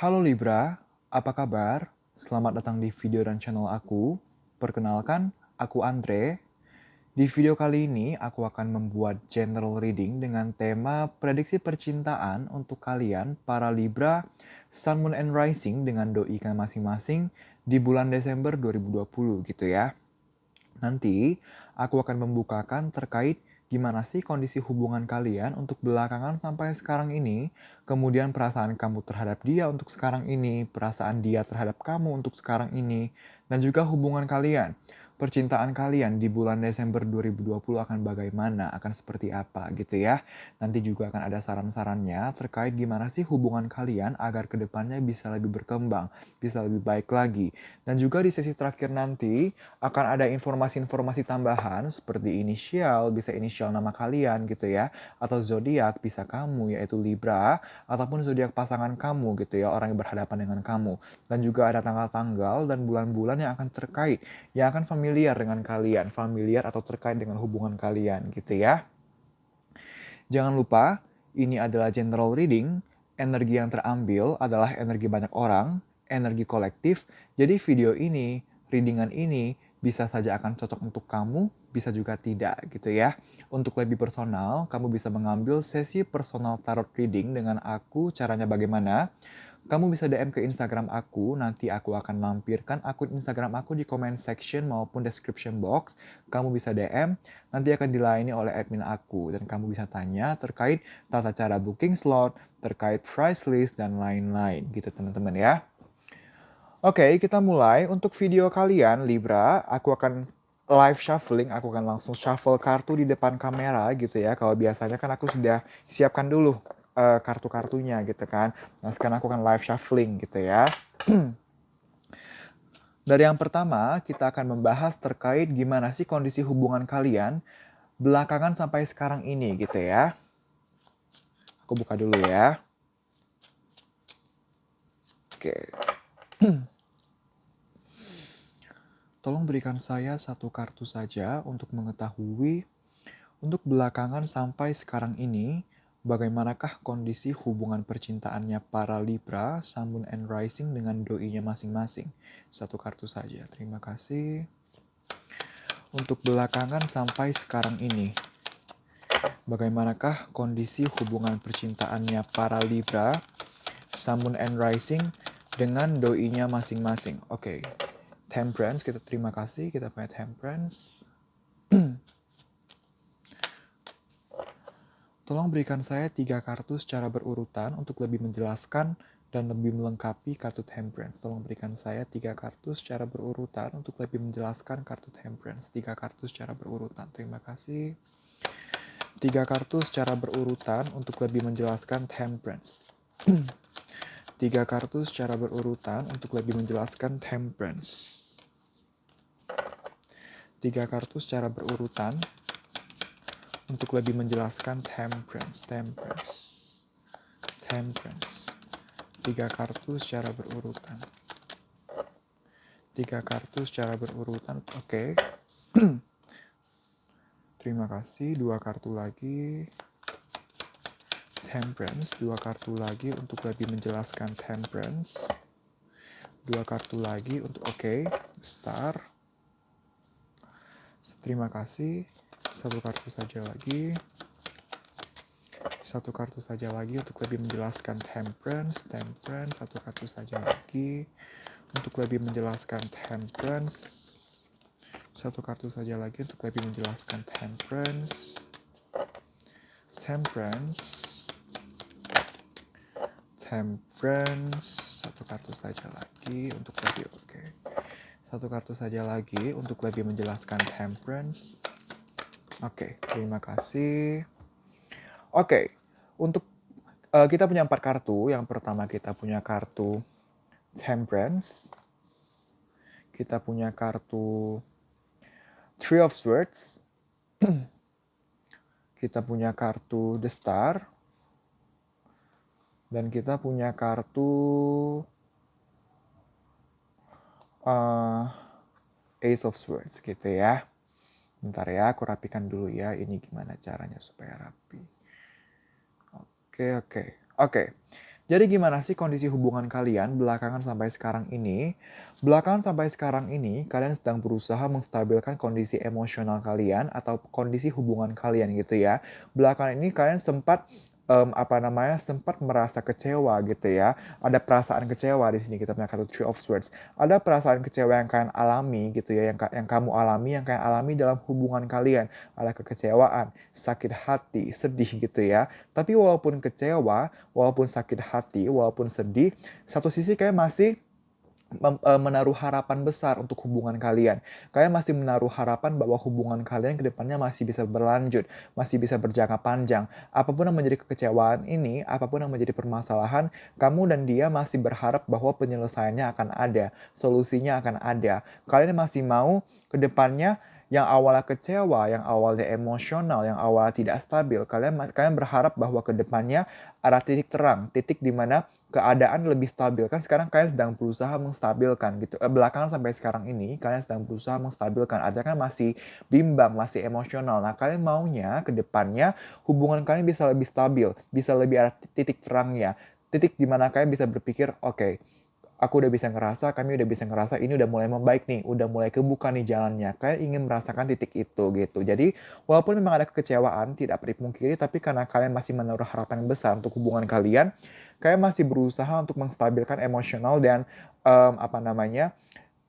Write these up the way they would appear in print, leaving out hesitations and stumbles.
Halo Libra, apa kabar? Selamat datang di video dan channel aku. Perkenalkan, aku Andre. Di video kali ini, aku akan membuat general reading dengan tema prediksi percintaan untuk kalian, para Libra, Sun, Moon, and Rising dengan doi kalian masing-masing di bulan Desember 2020 gitu ya. Nanti aku akan membukakan terkait gimana sih kondisi hubungan kalian untuk belakangan sampai sekarang ini, kemudian perasaan kamu terhadap dia untuk sekarang ini, perasaan dia terhadap kamu untuk sekarang ini, dan juga hubungan kalian. Percintaan kalian di bulan Desember 2020 akan bagaimana, akan seperti apa gitu ya. Nanti juga akan ada saran-sarannya terkait gimana sih hubungan kalian agar kedepannya bisa lebih berkembang, bisa lebih baik lagi. Dan juga di sesi terakhir nanti, akan ada informasi-informasi tambahan seperti inisial, bisa inisial nama kalian gitu ya, atau zodiak bisa kamu yaitu Libra, ataupun zodiak pasangan kamu gitu ya, orang yang berhadapan dengan kamu. Dan juga ada tanggal-tanggal dan bulan-bulan yang akan terkait, yang akan familiar dengan kalian, familiar atau terkait dengan hubungan kalian gitu ya. Jangan lupa, ini adalah general reading, energi yang terambil adalah energi banyak orang, energi kolektif, jadi video ini, readingan ini, bisa saja akan cocok untuk kamu, bisa juga tidak gitu ya. Untuk lebih personal, kamu bisa mengambil sesi personal tarot reading dengan aku, caranya bagaimana? Kamu bisa DM ke Instagram aku, nanti aku akan lampirkan akun Instagram aku di comment section maupun description box. Kamu bisa DM, nanti akan dilayani oleh admin aku, dan kamu bisa tanya terkait tata cara booking slot, terkait price list, dan lain-lain gitu teman-teman ya. Oke, kita mulai. Untuk video kalian, Libra, aku akan live shuffling, aku akan langsung shuffle kartu di depan kamera gitu ya. Kalau biasanya kan aku sudah siapkan dulu kartu-kartunya gitu kan. Nah, sekarang aku akan live shuffling gitu ya. Dari yang pertama, kita akan membahas terkait gimana sih kondisi hubungan kalian belakangan sampai sekarang ini gitu ya. Aku buka dulu ya. Oke. Tolong berikan saya satu kartu saja untuk mengetahui untuk belakangan sampai sekarang ini, bagaimanakah kondisi hubungan percintaannya para Libra, Sun, Moon, and Rising dengan doinya masing-masing? Satu kartu saja, terima kasih. Untuk belakangan sampai sekarang ini, bagaimanakah kondisi hubungan percintaannya para Libra, Sun, Moon, and Rising dengan doinya masing-masing? Oke, Temperance, kita terima kasih, kita punya Temperance. Tolong berikan saya 3 kartu secara berurutan untuk lebih menjelaskan dan lebih melengkapi kartu Temperance. Tolong berikan saya 3 kartu secara berurutan untuk lebih menjelaskan kartu Temperance. 3 kartu secara berurutan. Terima kasih. 3 kartu secara berurutan untuk lebih menjelaskan Temperance. 3 kartu secara berurutan untuk lebih menjelaskan Temperance. 3 kartu secara berurutan untuk lebih menjelaskan Temperance. 3 kartu secara berurutan. 3 kartu secara berurutan. Oke. Terima kasih. 2 kartu lagi. Temperance. 2 kartu lagi untuk lebih menjelaskan Temperance. 2 kartu lagi untuk Star. Terima kasih. 1 kartu saja lagi. 1 kartu saja lagi untuk lebih menjelaskan Temperance. 1 kartu saja lagi untuk lebih menjelaskan Temperance. 1 kartu saja lagi untuk lebih menjelaskan Temperance. 1 kartu saja lagi untuk lebih 1 kartu saja lagi untuk lebih menjelaskan Temperance. Terima kasih. Untuk kita punya 4 kartu. Yang pertama kita punya kartu Temperance. Kita punya kartu Three of Swords. Kita punya kartu The Star. Dan kita punya kartu Ace of Swords gitu ya. Bentar ya, aku rapikan dulu ya. Ini gimana caranya supaya rapi. Oke. Jadi gimana sih kondisi hubungan kalian belakangan sampai sekarang ini? Belakangan sampai sekarang ini, kalian sedang berusaha menstabilkan kondisi emosional kalian atau kondisi hubungan kalian gitu ya. Belakangan ini kalian sempat sempat merasa kecewa gitu ya. Ada perasaan kecewa di sini kita punya kartu Three of Swords. Ada perasaan kecewa yang kalian alami gitu ya, yang kamu alami, yang kalian alami dalam hubungan kalian. Ada kekecewaan, sakit hati, sedih gitu ya. Tapi walaupun kecewa, walaupun sakit hati, walaupun sedih, satu sisi kayak masih menaruh harapan besar untuk hubungan kalian. Kalian masih menaruh harapan bahwa hubungan kalian ke depannya masih bisa berlanjut, masih bisa berjangka panjang. Apapun yang menjadi kekecewaan ini, apapun yang menjadi permasalahan, kamu dan dia masih berharap bahwa penyelesaiannya akan ada, solusinya akan ada. Kalian masih mau ke depannya yang awalnya kecewa, yang awalnya emosional, yang awalnya tidak stabil, kalian berharap bahwa ke depannya ada titik terang, titik di mana keadaan lebih stabil. Kan sekarang kalian sedang berusaha menstabilkan gitu. Belakangan sampai sekarang ini kalian sedang berusaha menstabilkan. Artinya kan masih bimbang, masih emosional. Nah, kalian maunya ke depannya hubungan kalian bisa lebih stabil, bisa lebih ada titik terangnya. Titik di mana kalian bisa berpikir, oke, aku udah bisa ngerasa, kami udah bisa ngerasa ini udah mulai membaik nih, udah mulai kebuka nih jalannya. Kalian ingin merasakan titik itu gitu. Jadi walaupun memang ada kekecewaan, tidak dipungkiri, tapi karena kalian masih menaruh harapan yang besar untuk hubungan kalian, kalian masih berusaha untuk menstabilkan emosional dan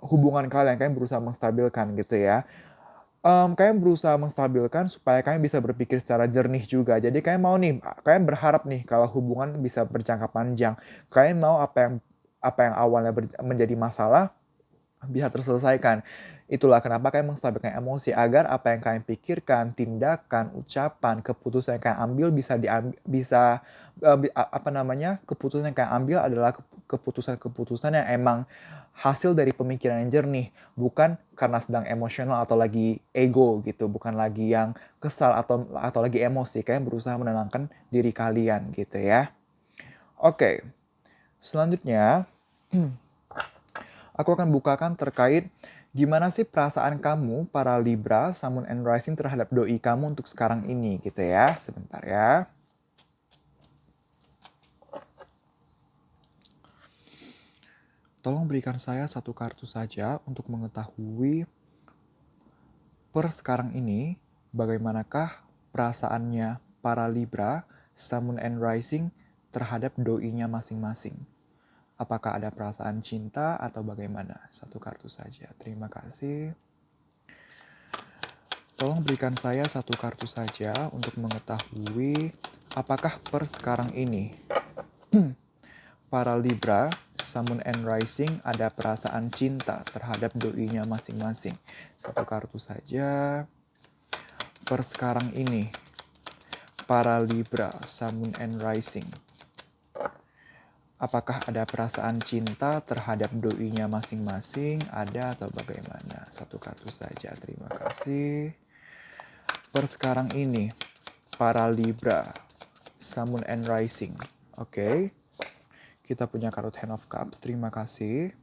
hubungan kalian. Kalian berusaha menstabilkan gitu ya. Kalian berusaha menstabilkan supaya kalian bisa berpikir secara jernih juga. Jadi kalian berharap nih kalau hubungan bisa berjangka panjang. Kalian mau apa yang awalnya menjadi masalah bisa terselesaikan. Itulah kenapa kalian menstabilkan emosi agar apa yang kalian pikirkan, tindakan, ucapan, keputusan yang kalian ambil bisa diambil bisa keputusan yang kalian ambil adalah keputusan-keputusan yang emang hasil dari pemikiran yang jernih, bukan karena sedang emosional atau lagi ego gitu, bukan lagi yang kesal atau lagi emosi. Kalian berusaha menenangkan diri kalian gitu ya. Oke, selanjutnya aku akan bukakan terkait gimana sih perasaan kamu para Libra, Sun, Moon, and Rising terhadap doi kamu untuk sekarang ini gitu ya. Sebentar ya. Tolong berikan saya satu kartu saja untuk mengetahui per sekarang ini bagaimanakah perasaannya para Libra, Sun, Moon, and Rising terhadap doi-nya masing-masing. Apakah ada perasaan cinta atau bagaimana? Satu kartu saja. Terima kasih. Tolong berikan saya satu kartu saja untuk mengetahui apakah per sekarang ini para Libra, Sun, Moon, and Rising ada perasaan cinta terhadap doi-nya masing-masing. Satu kartu saja. Per sekarang ini para Libra, Sun, Moon, and Rising, apakah ada perasaan cinta terhadap doi-nya masing-masing? Ada atau bagaimana? Satu kartu saja. Terima kasih. Per sekarang ini, para Libra, Sun, Moon, and Rising. Oke. Kita punya kartu Ten of Cups. Terima kasih.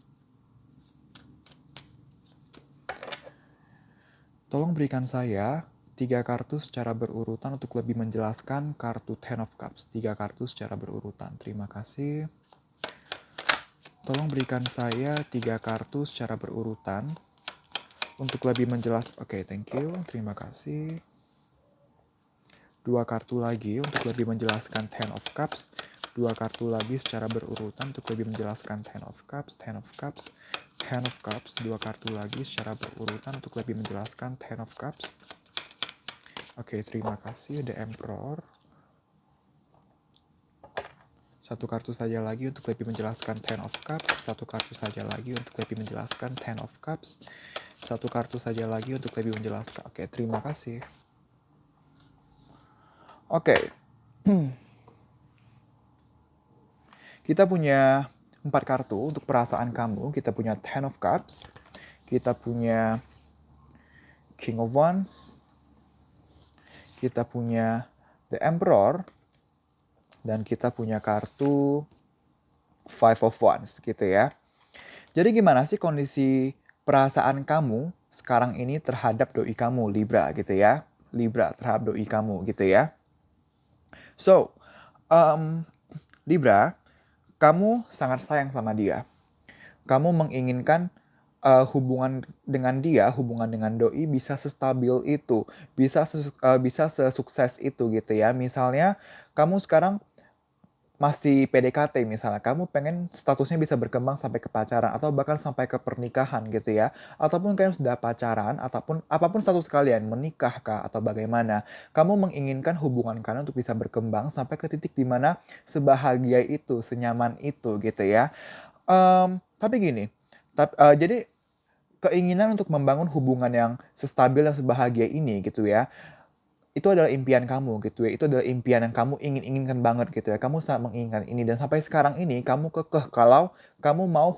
Tolong berikan saya 3 kartu secara berurutan untuk lebih menjelaskan kartu Ten of Cups. 3 kartu secara berurutan. Terima kasih. Tolong berikan saya 3 kartu secara berurutan untuk lebih menjelaskan. Oke, thank you. Terima kasih. 2 kartu lagi untuk lebih menjelaskan Ten of Cups. 2 kartu lagi secara berurutan untuk lebih menjelaskan Ten of Cups, Ten of Cups, Ten of Cups. 2 kartu lagi secara berurutan untuk lebih menjelaskan Ten of Cups. Oke, terima kasih. The Emperor. 1 kartu saja lagi untuk lebih menjelaskan Ten of Cups. 1 kartu saja lagi untuk lebih menjelaskan Ten of Cups. 1 kartu saja lagi untuk lebih menjelaskan. Oke, terima kasih. Oke. Kita punya 4 kartu untuk perasaan kamu. Kita punya Ten of Cups. Kita punya King of Wands. Kita punya The Emperor. Dan kita punya kartu Five of Wands gitu ya. Jadi gimana sih kondisi perasaan kamu sekarang ini terhadap doi kamu, Libra gitu ya. Libra terhadap doi kamu gitu ya. So, Libra, kamu sangat sayang sama dia. Kamu menginginkan hubungan dengan dia, hubungan dengan doi bisa sestabil itu, bisa sesukses itu gitu ya. Misalnya kamu sekarang masih PDKT misalnya, kamu pengen statusnya bisa berkembang sampai ke pacaran atau bahkan sampai ke pernikahan gitu ya. Ataupun kalian sudah pacaran, ataupun apapun status kalian, menikah kah atau bagaimana, kamu menginginkan hubungan kalian untuk bisa berkembang sampai ke titik di mana sebahagia itu, senyaman itu gitu ya. Tapi gini, jadi keinginan untuk membangun hubungan yang sestabil dan sebahagia ini gitu ya, itu adalah impian kamu gitu ya, itu adalah impian yang kamu inginkan banget gitu ya, kamu sangat menginginkan ini dan sampai sekarang ini kamu kekeh kalau kamu mau,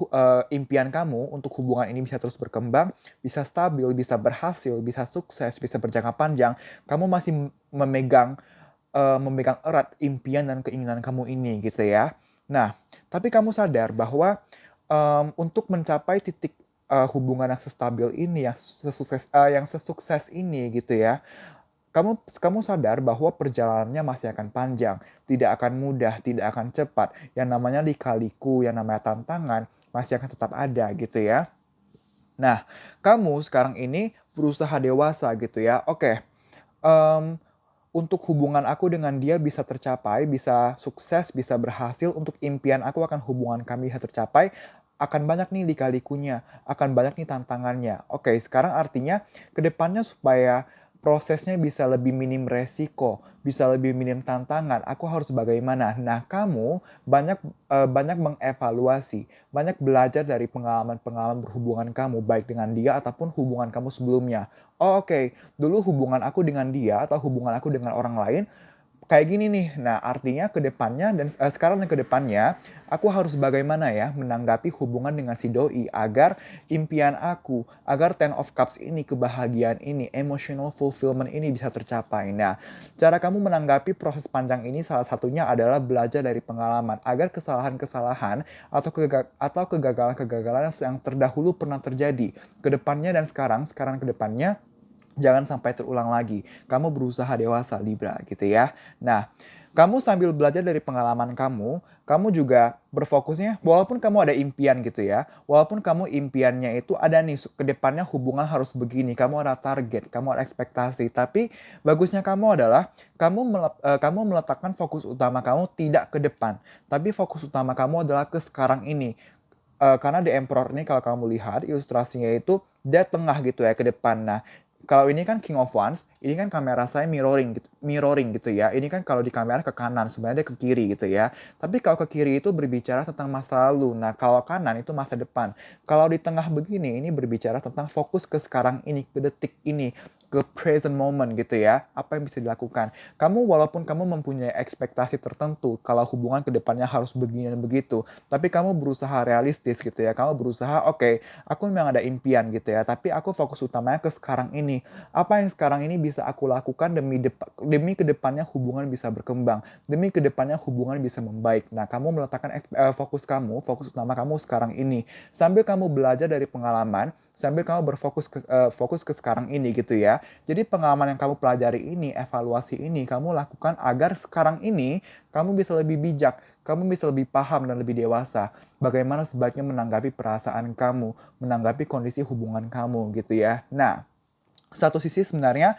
impian kamu untuk hubungan ini bisa terus berkembang, bisa stabil, bisa berhasil, bisa sukses, bisa berjangka panjang, kamu masih memegang erat impian dan keinginan kamu ini gitu ya. Nah, tapi kamu sadar bahwa, untuk mencapai titik, hubungan yang stabil ini, yang sesukses ini gitu ya, kamu kamu sadar bahwa perjalanannya masih akan panjang, tidak akan mudah, tidak akan cepat. Yang namanya lika-liku, yang namanya tantangan masih akan tetap ada gitu ya. Nah, kamu sekarang ini berusaha dewasa gitu ya. Oke, mmm, untuk hubungan aku dengan dia bisa tercapai, bisa sukses, bisa berhasil, untuk impian aku akan hubungan kami bisa tercapai, akan banyak nih lika-likunya, akan banyak nih tantangannya. Oke, sekarang artinya ke depannya supaya prosesnya bisa lebih minim resiko, bisa lebih minim tantangan, aku harus bagaimana? Nah, kamu banyak mengevaluasi, banyak belajar dari pengalaman-pengalaman berhubungan kamu, baik dengan dia ataupun hubungan kamu sebelumnya. Oh, oke, dulu hubungan aku dengan dia atau hubungan aku dengan orang lain kayak gini nih. Nah, artinya ke depannya sekarang dan ke depannya, aku harus bagaimana ya menanggapi hubungan dengan si doi agar impian aku, agar Ten of Cups ini, kebahagiaan ini, emotional fulfillment ini bisa tercapai. Nah, cara kamu menanggapi proses panjang ini salah satunya adalah belajar dari pengalaman agar kesalahan-kesalahan atau kegagalan-kegagalan yang terdahulu pernah terjadi ke depannya dan sekarang ke depannya jangan sampai terulang lagi. Kamu berusaha dewasa, Libra, gitu ya. Nah, kamu sambil belajar dari pengalaman kamu juga berfokusnya, walaupun kamu ada impian gitu ya, walaupun kamu impiannya itu ada nih, ke depannya hubungan harus begini, kamu ada target, kamu ada ekspektasi, tapi bagusnya kamu adalah, kamu meletakkan fokus utama kamu tidak ke depan, tapi fokus utama kamu adalah ke sekarang ini. Karena The Emperor ini kalau kamu lihat ilustrasinya itu dia tengah gitu ya ke depan. Nah, kalau ini kan King of Wands, ini kan kamera saya mirroring gitu ya. Ini kan kalau di kamera ke kanan, sebenarnya dia ke kiri gitu ya. Tapi kalau ke kiri itu berbicara tentang masa lalu. Nah, kalau kanan itu masa depan. Kalau di tengah begini, ini berbicara tentang fokus ke sekarang ini, ke detik ini, ke present moment gitu ya. Apa yang bisa dilakukan. Walaupun kamu mempunyai ekspektasi tertentu, kalau hubungan ke depannya harus begini dan begitu, tapi kamu berusaha realistis gitu ya. Kamu berusaha, oke, aku memang ada impian gitu ya, tapi aku fokus utamanya ke sekarang ini. Apa yang sekarang ini bisa aku lakukan demi kedepannya hubungan bisa berkembang, demi kedepannya hubungan bisa membaik. Nah, kamu meletakkan fokus utama kamu sekarang ini. Sambil kamu belajar dari pengalaman, sambil kamu fokus ke sekarang ini gitu ya. Jadi pengalaman yang kamu pelajari ini, evaluasi ini, kamu lakukan agar sekarang ini kamu bisa lebih bijak, kamu bisa lebih paham dan lebih dewasa. Bagaimana sebaiknya menanggapi perasaan kamu, menanggapi kondisi hubungan kamu gitu ya. Nah, satu sisi sebenarnya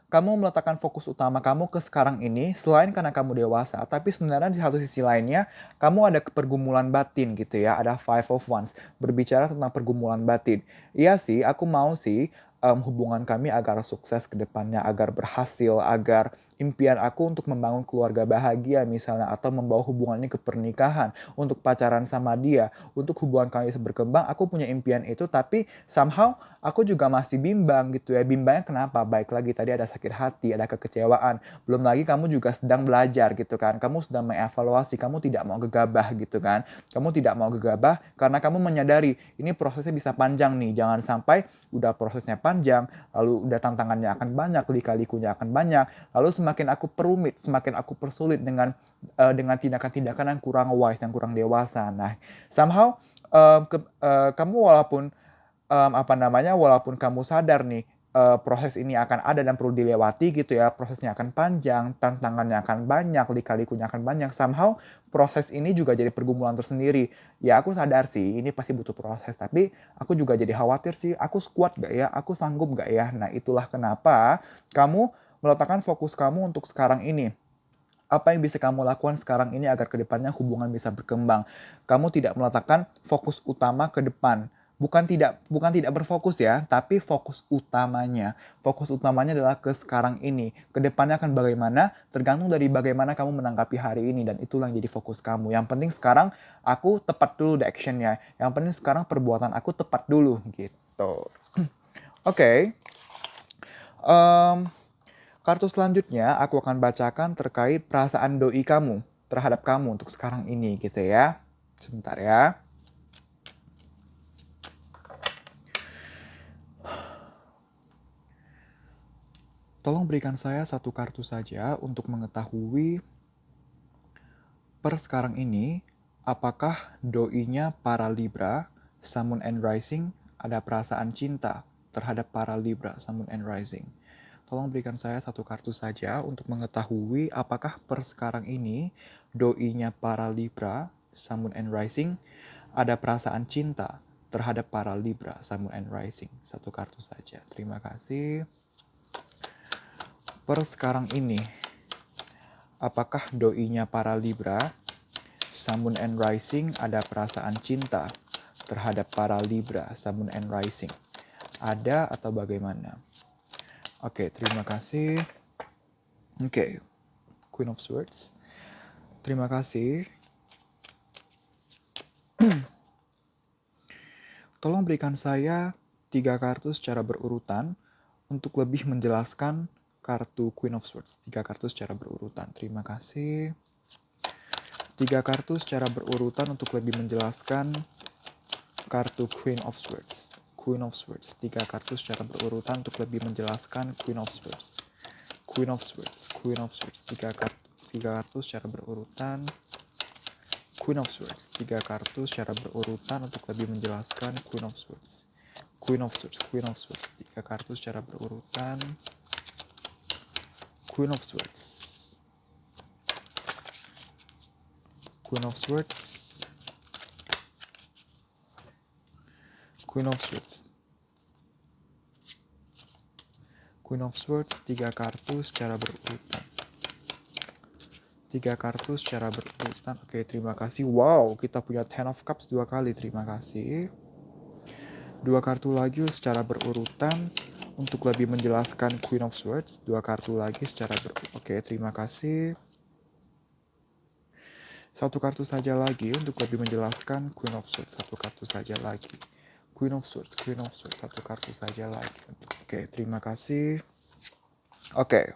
kamu meletakkan fokus utama kamu ke sekarang ini selain karena kamu dewasa, tapi sebenarnya di satu sisi lainnya kamu ada pergumulan batin gitu ya, ada Five of Wands, berbicara tentang pergumulan batin. Iya sih, aku mau sih hubungan kami agar sukses ke depannya, agar berhasil, agar impian aku untuk membangun keluarga bahagia misalnya, atau membawa hubungan ini ke pernikahan, untuk pacaran sama dia, untuk hubungan kami bisa berkembang, aku punya impian itu, tapi somehow aku juga masih bimbang gitu ya. Bimbangnya kenapa? Baik lagi tadi ada sakit hati, ada kekecewaan. Belum lagi kamu juga sedang belajar gitu kan. Kamu sedang mengevaluasi, kamu tidak mau gegabah gitu kan. Kamu tidak mau gegabah karena kamu menyadari ini prosesnya bisa panjang nih. Jangan sampai udah prosesnya panjang, lalu udah tantangannya akan banyak, lika-likunya akan banyak. Lalu semakin aku perumit, semakin aku persulit dengan tindakan-tindakan yang kurang wise, yang kurang dewasa. Nah, somehow kamu walaupun walaupun kamu sadar nih, proses ini akan ada dan perlu dilewati gitu ya. Prosesnya akan panjang, tantangannya akan banyak, lika-likunya akan banyak. Somehow proses ini juga jadi pergumulan tersendiri. Ya aku sadar sih ini pasti butuh proses, tapi aku juga jadi khawatir sih, aku kuat gak ya? Aku sanggup gak ya? Nah itulah kenapa kamu meletakkan fokus kamu untuk sekarang ini. Apa yang bisa kamu lakukan sekarang ini agar kedepannya hubungan bisa berkembang. Kamu tidak meletakkan fokus utama ke depan. Bukan tidak berfokus ya, tapi fokus utamanya. Fokus utamanya adalah ke sekarang ini. Kedepannya akan bagaimana, tergantung dari bagaimana kamu menanggapi hari ini. Dan itulah yang jadi fokus kamu. Yang penting sekarang aku tepat dulu the actionnya. Yang penting sekarang perbuatan aku tepat dulu gitu. Oke. Kartu selanjutnya aku akan bacakan terkait perasaan doi kamu terhadap kamu untuk sekarang ini gitu ya. Sebentar ya. Tolong berikan saya satu kartu saja untuk mengetahui per sekarang ini apakah doinya para Libra, Sun, Moon, and Rising ada perasaan cinta terhadap para Libra, Sun, Moon, and Rising. Tolong berikan saya satu kartu saja untuk mengetahui apakah per sekarang ini doinya para Libra, Sun, Moon, and Rising ada perasaan cinta terhadap para Libra, Sun, Moon, and Rising. Satu kartu saja. Terima kasih. Per sekarang ini, apakah doinya para Libra, Sun, Moon, and Rising ada perasaan cinta terhadap para Libra, Sun, Moon, and Rising? Ada atau bagaimana? Oke, terima kasih. Oke, Queen of Swords. Terima kasih. Tolong berikan saya 3 kartu secara berurutan untuk lebih menjelaskan kartu Queen of Swords. 3 kartu secara berurutan. Terima kasih. 3 kartu secara berurutan untuk lebih menjelaskan kartu Queen of Swords. Queen of Swords. 3 kartu secara berurutan untuk lebih menjelaskan Queen of Swords. Queen of Swords. Queen of Swords. 3 kartu secara berurutan. Queen of Swords. 3 kartu secara berurutan untuk lebih menjelaskan Queen of Swords. Queen of Swords. Queen of Swords. 3 kartu secara berurutan. Queen of Swords. Queen of Swords. Queen of Swords. Queen of Swords. 3 kartu secara berurutan. 3 kartu secara berurutan. Oke, terima kasih. Wow, kita punya Ten of Cups 2 kali. Terima kasih. 2 kartu lagi secara berurutan untuk lebih menjelaskan Queen of Swords. 2 kartu lagi secara berurutan. Oke, terima kasih. 1 kartu saja lagi untuk lebih menjelaskan Queen of Swords. 1 kartu saja lagi. Queen of Swords, Queen of Swords. 1 kartu saja lagi. Oke, terima kasih. Oke.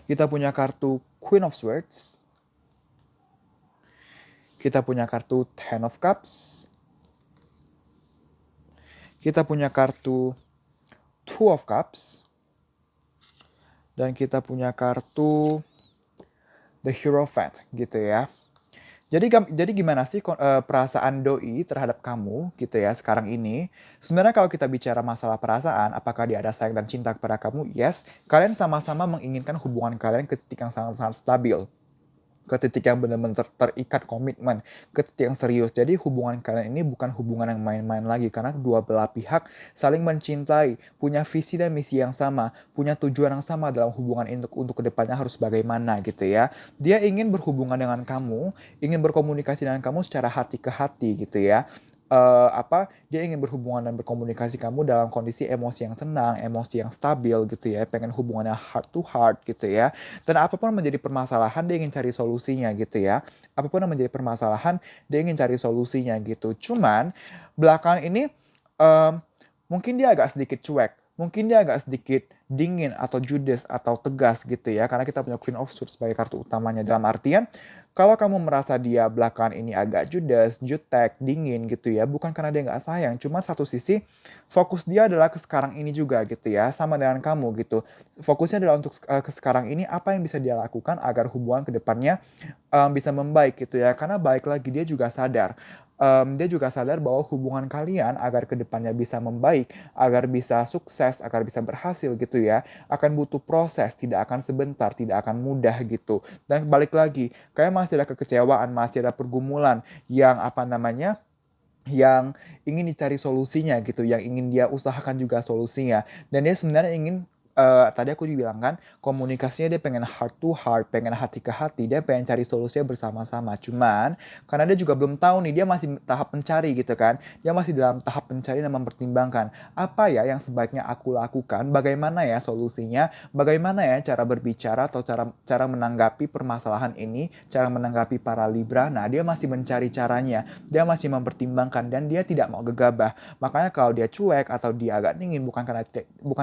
Kita punya kartu Queen of Swords. Kita punya kartu Ten of Cups. Kita punya kartu Two of Cups. Dan kita punya kartu The Hierophant gitu ya. Jadi gimana sih perasaan doi terhadap kamu gitu ya sekarang ini? Sebenarnya kalau kita bicara masalah perasaan, apakah dia ada sayang dan cinta kepada kamu? Yes, kalian sama-sama menginginkan hubungan kalian ke titik yang sangat-sangat stabil. Ke titik yang benar-benar terikat komitmen, ke titik yang serius. Jadi hubungan kalian ini bukan hubungan yang main-main lagi, karena dua belah pihak saling mencintai, punya visi dan misi yang sama, punya tujuan yang sama dalam hubungan ini untuk kedepannya harus bagaimana gitu ya. Dia ingin berhubungan dengan kamu, ingin berkomunikasi dengan kamu secara hati ke hati gitu ya. Dia ingin berhubungan dan berkomunikasi kamu dalam kondisi emosi yang tenang, emosi yang stabil gitu ya, pengen hubungannya heart to heart gitu ya. Dan apapun menjadi permasalahan, dia ingin cari solusinya gitu ya. Apapun yang menjadi permasalahan, dia ingin cari solusinya gitu. Cuman belakangan ini mungkin dia agak sedikit cuek, mungkin dia agak sedikit dingin atau judes atau tegas gitu ya, karena kita punya Queen of Swords sebagai kartu utamanya. Dalam artian kalau kamu merasa dia belakangan ini agak judes, jutek, dingin gitu ya, bukan karena dia nggak sayang, cuma satu sisi fokus dia adalah ke sekarang ini juga gitu ya, sama dengan kamu gitu. Fokusnya adalah untuk ke sekarang ini, apa yang bisa dia lakukan agar hubungan ke depannya bisa membaik gitu ya. Karena baik lagi dia juga sadar dia juga sadar bahwa hubungan kalian agar kedepannya bisa membaik, agar bisa sukses, agar bisa berhasil gitu ya, akan butuh proses, tidak akan sebentar, tidak akan mudah gitu. Dan balik lagi, kayak masih ada kekecewaan, masih ada pergumulan yang apa namanya, yang ingin dicari solusinya gitu, yang ingin dia usahakan juga solusinya. Dan dia sebenarnya ingin, tadi aku dibilang kan, komunikasinya dia pengen heart to heart, pengen hati ke hati, dia pengen cari solusinya bersama-sama. Cuman, karena dia juga belum tahu nih, dia masih tahap mencari gitu kan. Dia masih dalam tahap mencari dan mempertimbangkan, apa ya yang sebaiknya aku lakukan, bagaimana ya solusinya, bagaimana ya cara berbicara atau cara cara menanggapi permasalahan ini, cara menanggapi para Libra. Nah, dia masih mencari caranya, dia masih mempertimbangkan dan dia tidak mau gegabah. Makanya kalau dia cuek atau dia agak dingin bukan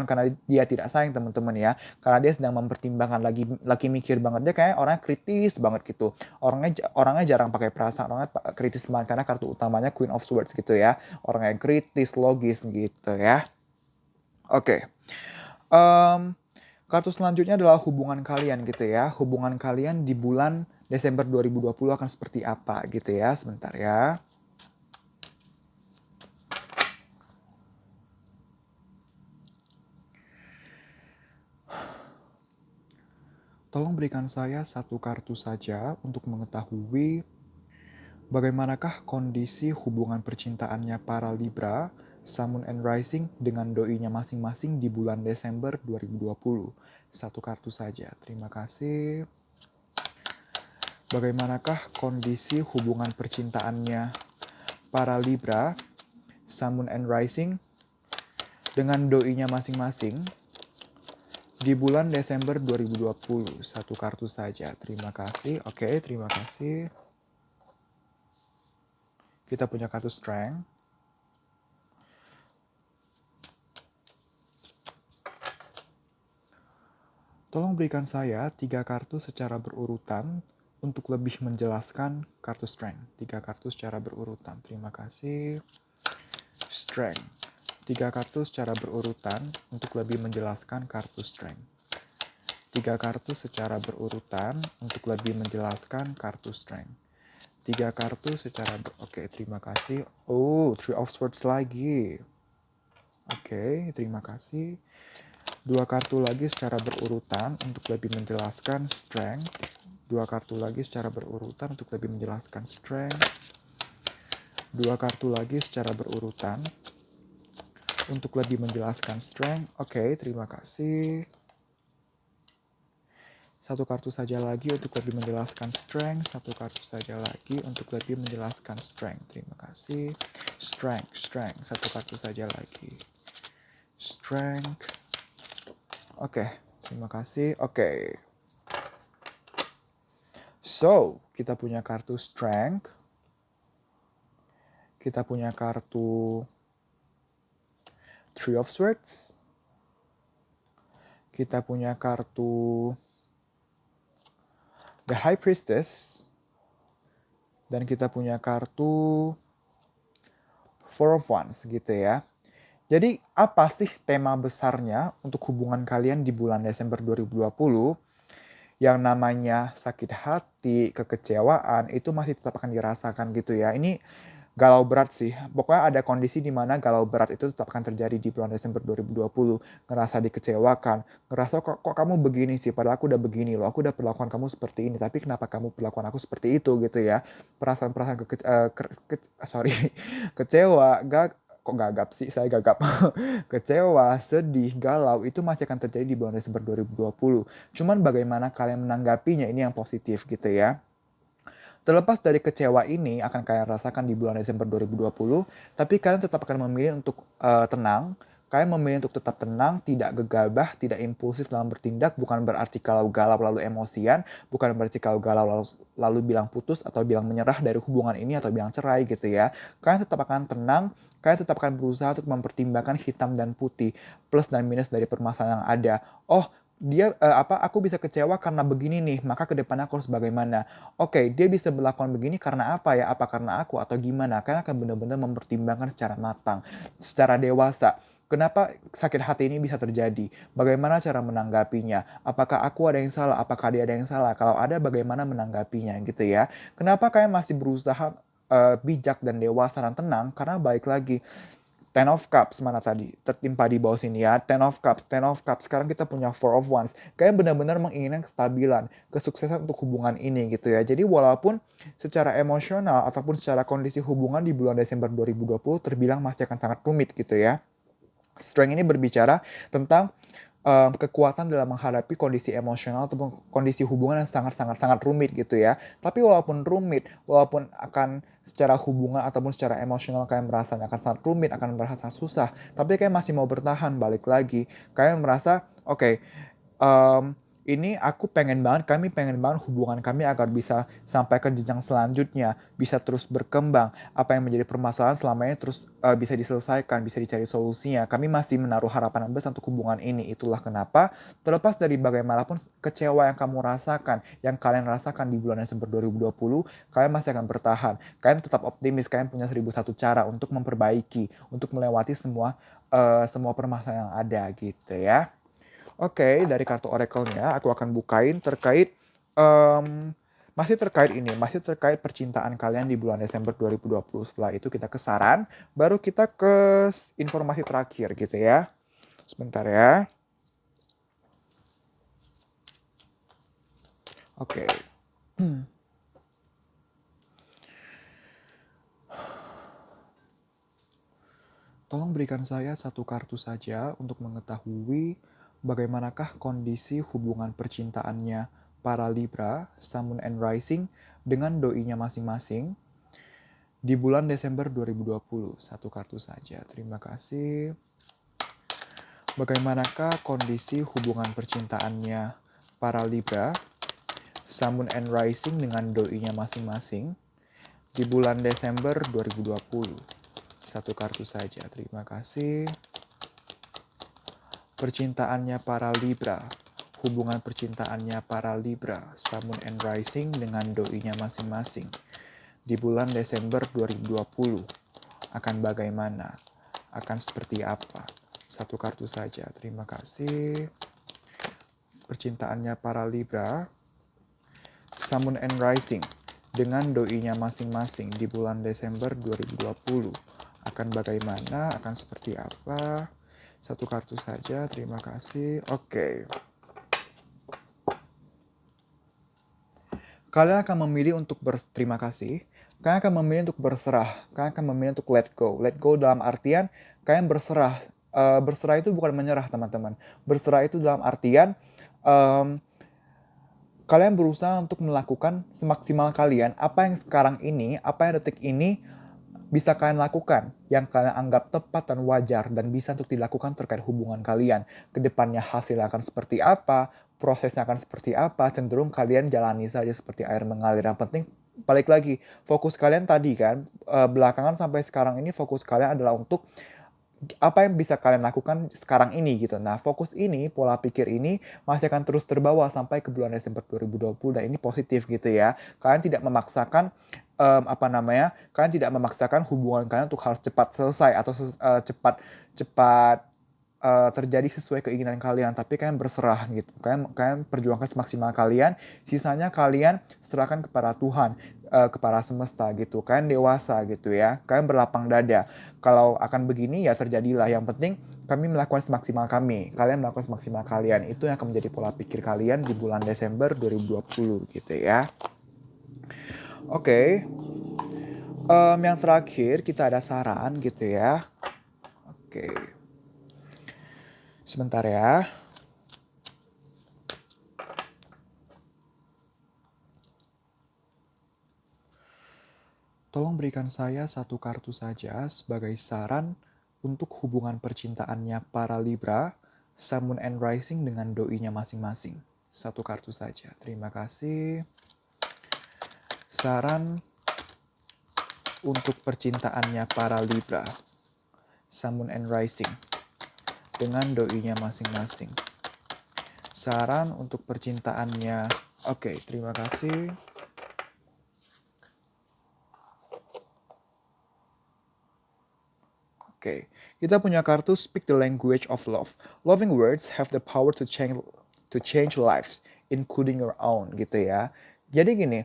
karena dia tidak sayang teman-teman ya, karena dia sedang mempertimbangkan lagi mikir banget. Dia kayak orangnya kritis banget gitu. Orangnya jarang pakai perasaan, orangnya kritis banget karena kartu utamanya Queen of Swords gitu ya. Orangnya kritis, logis gitu ya. Oke. Em, Kartu selanjutnya adalah hubungan kalian gitu ya. Hubungan kalian di bulan Desember 2020 akan seperti apa gitu ya. Sebentar ya. Tolong berikan saya satu kartu saja untuk mengetahui bagaimanakah kondisi hubungan percintaannya para Libra, Sun, Moon, and Rising dengan doinya masing-masing di bulan Desember 2020. Satu kartu saja, terima kasih. Bagaimanakah kondisi hubungan percintaannya para Libra, Sun, Moon, and Rising dengan doinya masing-masing di bulan Desember 2020. Satu kartu saja, terima kasih. Oke, terima kasih. Kita punya kartu Strength. Tolong berikan saya 3 kartu secara berurutan untuk lebih menjelaskan kartu Strength. 3 kartu secara berurutan. Terima kasih. Strength. 3 kartu secara berurutan untuk lebih menjelaskan kartu Strength. 3 kartu secara berurutan untuk lebih menjelaskan kartu Strength. 3 kartu secara Oke, terima kasih. Oh, Three of Swords lagi. Oke, terima kasih. 2 kartu lagi secara berurutan untuk lebih menjelaskan Strength. 2 kartu lagi secara berurutan untuk lebih menjelaskan Strength. 2 kartu lagi secara berurutan untuk lebih menjelaskan Strength. Oke, terima kasih. 1 kartu saja lagi untuk lebih menjelaskan Strength. 1 kartu saja lagi untuk lebih menjelaskan Strength. Terima kasih. Strength. 1 kartu saja lagi. Strength. Oke, terima kasih. Oke. So, kita punya kartu Strength. Kita punya kartu Three of Swords. Kita punya kartu The High Priestess. Dan kita punya kartu Four of Wands gitu ya. Jadi apa sih tema besarnya untuk hubungan kalian di bulan Desember 2020? Yang namanya sakit hati, kekecewaan itu masih tetap akan dirasakan gitu ya. Ini galau berat sih. Pokoknya ada kondisi di mana galau berat itu tetap akan terjadi di bulan Desember 2020. Ngerasa dikecewakan, ngerasa kok kamu begini sih, padahal aku udah begini loh, aku udah perlakuan kamu seperti ini, tapi kenapa kamu perlakuan aku seperti itu gitu ya. Perasaan-perasaan sorry, kecewa, kok gagap sih, saya gagap. Kecewa, sedih, galau, itu masih akan terjadi di bulan Desember 2020. Cuman bagaimana kalian menanggapinya, ini yang positif gitu ya. Terlepas dari kecewa ini akan kalian rasakan di bulan Desember 2020, tapi kalian tetap akan memilih untuk tenang. Kalian memilih untuk tetap tenang, tidak gegabah, tidak impulsif dalam bertindak, bukan berarti kalau galau lalu emosian, bukan berarti kalau galau lalu bilang putus atau bilang menyerah dari hubungan ini atau bilang cerai gitu ya. Kalian tetap akan tenang, kalian tetap akan berusaha untuk mempertimbangkan hitam dan putih, plus dan minus dari permasalahan yang ada. Oh, aku bisa kecewa karena begini nih, maka ke depannya aku harus bagaimana? Oke, dia bisa melakukan begini karena apa ya? Apa karena aku atau gimana? Kalian akan benar-benar mempertimbangkan secara matang, secara dewasa. Kenapa sakit hati ini bisa terjadi? Bagaimana cara menanggapinya? Apakah aku ada yang salah? Apakah dia ada yang salah? Kalau ada, bagaimana menanggapinya gitu ya? Kenapa kalian masih berusaha bijak dan dewasa dan tenang, karena balik lagi, Ten of Cups mana tadi? Tertimpa di bawah sini ya. Ten of Cups, Ten of Cups. Sekarang kita punya Four of Wands. Kalian benar-benar menginginkan kestabilan, kesuksesan untuk hubungan ini gitu ya. Jadi walaupun secara emosional ataupun secara kondisi hubungan di bulan Desember 2020 terbilang masih akan sangat rumit gitu ya. Strength ini berbicara tentang kekuatan dalam menghadapi kondisi emosional ataupun kondisi hubungan yang sangat rumit gitu ya. Tapi walaupun rumit, walaupun akan secara hubungan ataupun secara emosional kalian merasa akan sangat rumit, akan merasa sangat susah, tapi kalian masih mau bertahan, balik lagi. Kalian merasa, oke, ini kami pengen banget hubungan kami agar bisa sampai ke jenjang selanjutnya, bisa terus berkembang. Apa yang menjadi permasalahan selama ini terus bisa diselesaikan, bisa dicari solusinya. Kami masih menaruh harapan yang besar untuk hubungan ini. Itulah kenapa, terlepas dari bagaimanapun kecewa yang kamu rasakan, yang kalian rasakan di bulan Desember 2020, kalian masih akan bertahan. Kalian tetap optimis, kalian punya 1001 cara untuk memperbaiki, untuk melewati semua permasalahan yang ada gitu ya. Oke, dari kartu oracle-nya aku akan bukain masih terkait percintaan kalian di bulan Desember 2020. Setelah itu kita ke saran, baru kita ke informasi terakhir gitu ya. Sebentar ya. Oke. Tolong berikan saya satu kartu saja untuk mengetahui bagaimanakah kondisi hubungan percintaannya para Libra, Sun, Moon, and Rising dengan doinya masing-masing di bulan Desember 2020. Satu kartu saja. Terima kasih. Bagaimanakah kondisi hubungan percintaannya para Libra, Sun, Moon, and Rising dengan doinya masing-masing di bulan Desember 2020. Satu kartu saja. Terima kasih. Percintaannya para Libra, hubungan percintaannya para Libra, Sun, Moon, and Rising dengan doinya masing-masing di bulan Desember 2020 akan bagaimana? Akan seperti apa? Satu kartu saja. Terima kasih. Percintaannya para Libra, Sun, Moon, and Rising dengan doinya masing-masing di bulan Desember 2020 akan bagaimana? Akan seperti apa? Satu kartu saja, terima kasih. Oke. Kalian akan memilih untuk berterima kasih. Kalian akan memilih untuk berserah. Kalian akan memilih untuk let go. Let go dalam artian kalian berserah. Berserah itu bukan menyerah, teman-teman. Berserah itu dalam artian kalian berusaha untuk melakukan semaksimal kalian apa yang sekarang ini, apa yang detik ini bisa kalian lakukan, yang kalian anggap tepat dan wajar, dan bisa untuk dilakukan terkait hubungan kalian. Kedepannya hasilnya akan seperti apa, prosesnya akan seperti apa, cenderung kalian jalani saja seperti air mengalir. Yang penting, balik lagi, fokus kalian tadi kan, belakangan sampai sekarang ini fokus kalian adalah untuk apa yang bisa kalian lakukan sekarang ini gitu. Nah, fokus ini, pola pikir ini masih akan terus terbawa sampai ke bulan Desember 2020 dan ini positif gitu ya. Kalian tidak memaksakan kalian tidak memaksakan hubungan kalian untuk harus cepat selesai atau cepat terjadi sesuai keinginan kalian, tapi kalian berserah gitu. Kalian perjuangkan semaksimal kalian, sisanya kalian serahkan kepada Tuhan, kepada semesta gitu. Kalian dewasa gitu ya. Kalian berlapang dada. Kalau akan begini ya terjadilah. Yang penting kami melakukan semaksimal kami. Kalian melakukan semaksimal kalian. Itu yang akan menjadi pola pikir kalian di bulan Desember 2020 gitu ya. Oke. Yang terakhir kita ada saran gitu ya. Oke. Sebentar ya. Tolong berikan saya satu kartu saja sebagai saran untuk hubungan percintaannya para Libra, Sun, Moon, and Rising dengan doinya masing-masing. Satu kartu saja. Terima kasih. Saran untuk percintaannya para Libra, Sun, Moon, and Rising dengan doinya masing-masing. Saran untuk percintaannya. Oke, terima kasih. Oke, kita punya kartu Speak the Language of Love. Loving words have the power to change lives, including your own gitu ya. Jadi gini,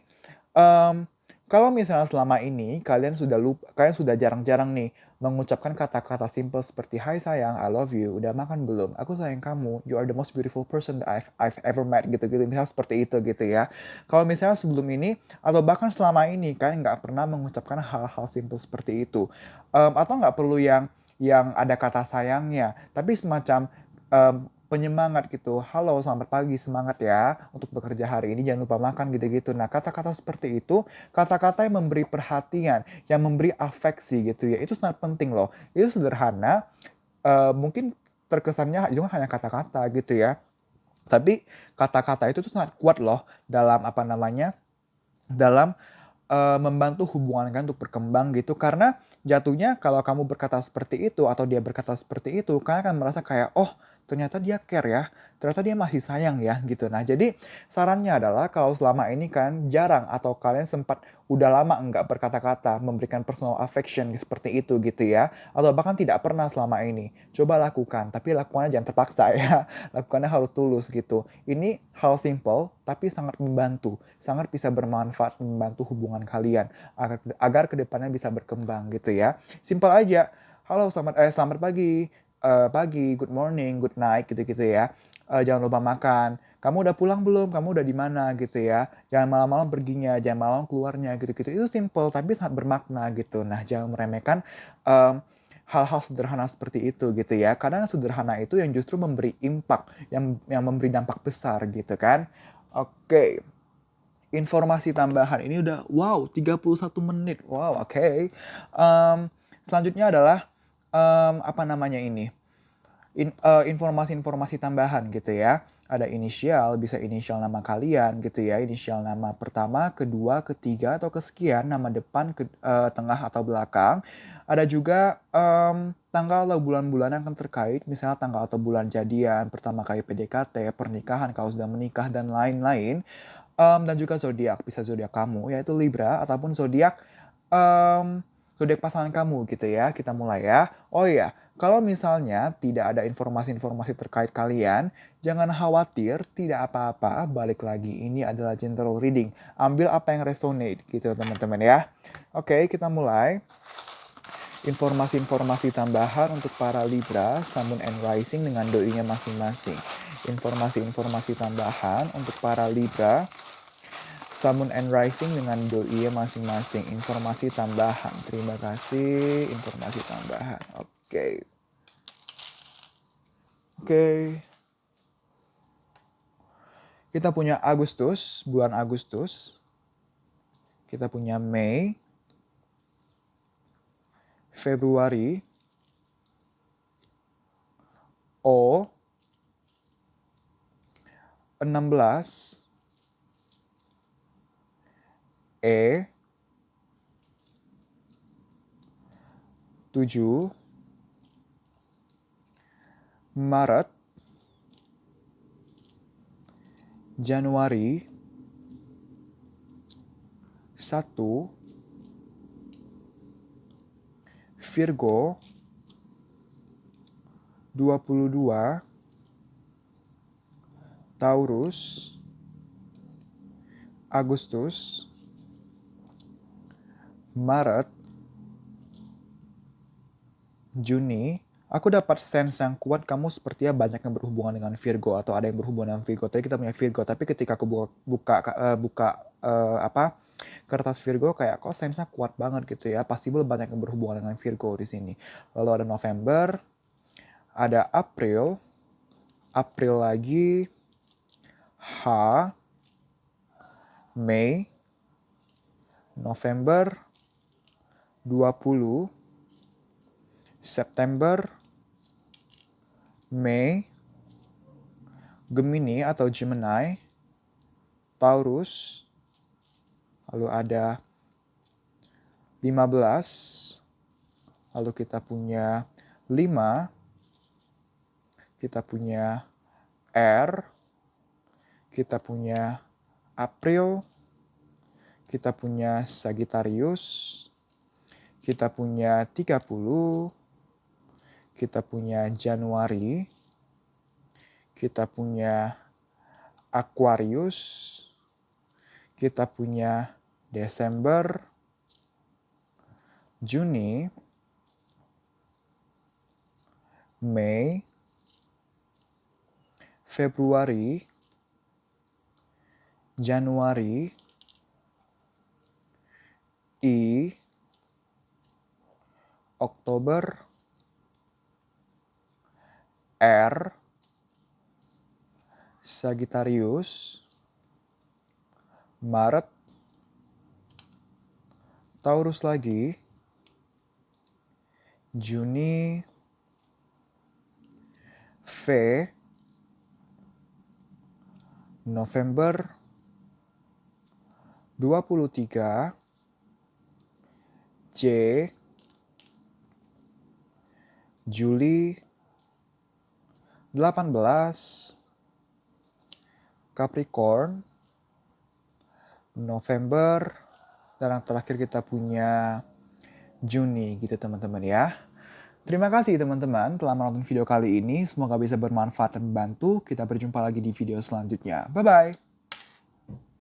Kalau misalnya selama ini kalian sudah jarang-jarang nih mengucapkan kata-kata simple seperti "Hai sayang, I love you, udah makan belum? Aku sayang kamu, you are the most beautiful person that I've ever met," gitu-gitu. Misalnya seperti itu gitu ya. Kalau misalnya sebelum ini atau bahkan selama ini kalian nggak pernah mengucapkan hal-hal simple seperti itu, atau nggak perlu yang ada kata sayangnya, tapi semacam penyemangat gitu. "Halo, selamat pagi, semangat ya untuk bekerja hari ini, jangan lupa makan," gitu-gitu. Nah, kata-kata seperti itu, kata-kata yang memberi perhatian, yang memberi afeksi gitu ya, itu sangat penting loh. Itu sederhana, mungkin terkesannya itu hanya kata-kata gitu ya. Tapi kata-kata itu tuh sangat kuat loh dalam apa namanya, dalam membantu hubungan kalian untuk berkembang gitu. Karena jatuhnya kalau kamu berkata seperti itu atau dia berkata seperti itu, kalian akan merasa kayak, "Oh, ternyata dia care ya, ternyata dia masih sayang ya," gitu. Nah, jadi sarannya adalah kalau selama ini kan jarang atau kalian sempat udah lama enggak berkata-kata, memberikan personal affection seperti itu gitu ya, atau bahkan tidak pernah selama ini, coba lakukan, tapi lakukannya jangan terpaksa ya, lakukannya harus tulus gitu. Ini hal simple tapi sangat membantu, sangat bisa bermanfaat membantu hubungan kalian agar kedepannya bisa berkembang gitu ya. Simpel aja, halo selamat pagi, pagi, good morning, good night gitu-gitu ya. Jangan lupa makan. Kamu udah pulang belum? Kamu udah di mana gitu ya. Jangan malam-malam perginya, jangan malam keluarnya gitu-gitu. Itu simple tapi sangat bermakna gitu. Nah, jangan meremehkan em, hal-hal sederhana seperti itu gitu ya. Kadang sederhana itu yang justru memberi impact, yang memberi dampak besar gitu kan. Oke. Informasi tambahan ini udah wow 31 menit. Wow, oke. Selanjutnya adalah apa namanya ini? Informasi-informasi tambahan gitu ya. Ada inisial, bisa inisial nama kalian gitu ya, inisial nama pertama, kedua, ketiga, atau kesekian, nama depan, tengah, atau belakang. Ada juga tanggal atau bulan-bulan yang akan terkait, misalnya tanggal atau bulan jadian, pertama kali PDKT, pernikahan, kalau sudah menikah, dan lain-lain. Dan juga zodiak, bisa zodiak kamu, yaitu Libra, ataupun zodiak pasangan kamu gitu ya. Kita mulai ya. Oh iya, kalau misalnya tidak ada informasi-informasi terkait kalian, jangan khawatir, tidak apa-apa. Balik lagi, ini adalah general reading. Ambil apa yang resonate gitu teman-teman ya. Oke, kita mulai. Informasi-informasi tambahan untuk para Libra, Sun, Moon, and Rising dengan doinya masing-masing. Informasi-informasi tambahan untuk para Libra, Sun, Moon, and Rising dengan doi masing-masing. Informasi tambahan. Terima kasih. Informasi tambahan. Oke. Oke. Kita punya Agustus, bulan Agustus. Kita punya Mei, Februari, O, 16, E, 7, Maret, Januari, 1, Virgo, 22, Taurus, Agustus, Maret, Juni. Aku dapat sense yang kuat kamu sepertinya banyak yang berhubungan dengan Virgo atau ada yang berhubungan dengan Virgo. Tadi kita punya Virgo, tapi ketika aku buka apa kertas Virgo kayak kok sense-nya kuat banget gitu ya. Pasti banyak yang berhubungan dengan Virgo di sini. Lalu ada November, ada April, April lagi, H, Mei, November, 20, September, Mei, Gemini atau Gemini, Taurus, lalu ada 15, lalu kita punya 5, kita punya R, kita punya April, kita punya Sagittarius, kita punya 30, kita punya Januari, kita punya Aquarius, kita punya Desember, Juni, Mei, Februari, Januari, Oktober, R, Sagittarius, Maret, Taurus lagi, Juni, V, November, 23, J, Juli, 18, Capricorn, November, dan yang terakhir kita punya Juni gitu teman-teman ya. Terima kasih teman-teman telah menonton video kali ini. Semoga bisa bermanfaat dan membantu. Kita berjumpa lagi di video selanjutnya. Bye-bye.